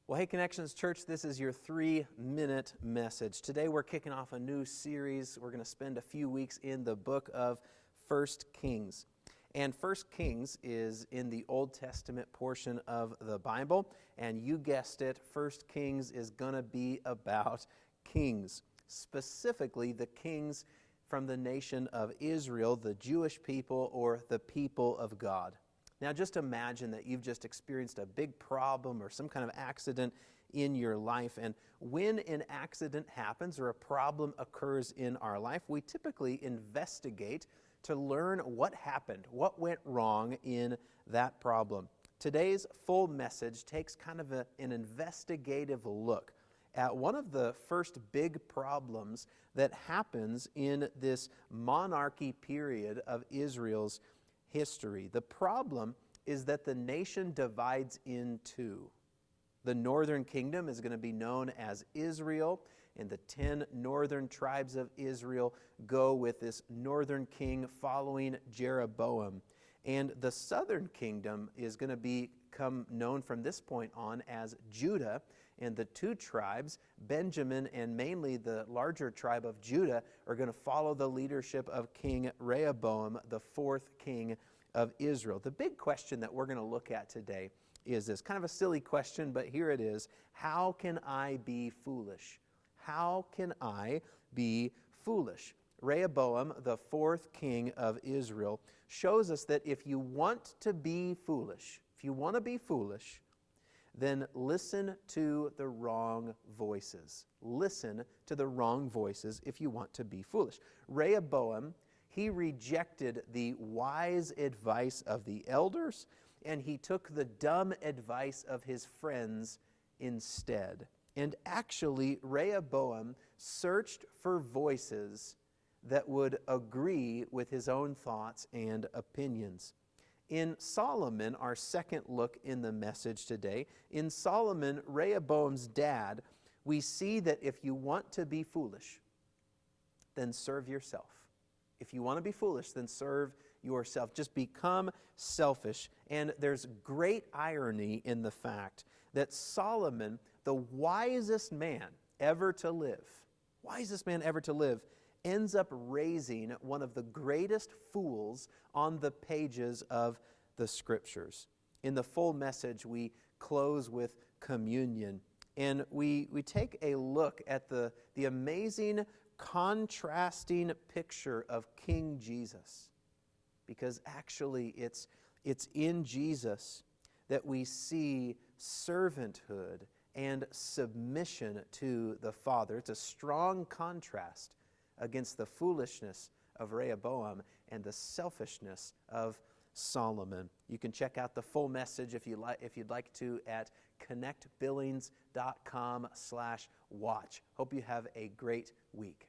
Well, hey, Connections Church, this is your 3-minute message. Today we're kicking off a new series. We're going to spend a few weeks in the book of 1 Kings. And 1 Kings is in the Old Testament portion of the Bible. And you guessed it, 1 Kings is going to be about kings. Specifically, the kings from the nation of Israel, the Jewish people, or the people of God. Now just imagine that you've just experienced a big problem or some kind of accident in your life. And when an accident happens or a problem occurs in our life, we typically investigate to learn what happened, what went wrong in that problem. Today's full message takes kind of an investigative look at one of the first big problems that happens in this monarchy period of Israel's history. The problem is that the nation divides in two. The northern kingdom is going to be known as Israel, and the 10 northern tribes of Israel go with this northern king following Jeroboam. And the southern kingdom is going to become known from this point on as Judah, and the two tribes, Benjamin and mainly the larger tribe of Judah, are going to follow the leadership of King Rehoboam, the fourth king of Israel. The big question that we're going to look at today is this, kind of a silly question, but here it is. How can I be foolish? How can I be foolish? Rehoboam, the fourth king of Israel, shows us that if you want to be foolish, then listen to the wrong voices. Listen to the wrong voices if you want to be foolish. Rehoboam, he rejected the wise advice of the elders, and he took the dumb advice of his friends instead. And actually, Rehoboam searched for voices that would agree with his own thoughts and opinions. In Solomon, our second look in the message today, in Solomon, Rehoboam's dad, we see that if you want to be foolish, then serve yourself. If you want to be foolish, then serve yourself. Just become selfish. And there's great irony in the fact that Solomon, the wisest man ever to live, ends up raising one of the greatest fools on the pages of the Scriptures. In the full message, we close with communion, and we take a look at the amazing contrasting picture of King Jesus. Because actually it's in Jesus that we see servanthood and submission to the Father. It's a strong contrast against the foolishness of Rehoboam and the selfishness of Solomon. You can check out the full message if you'd like to at connectbillings.com/watch. Hope you have a great week.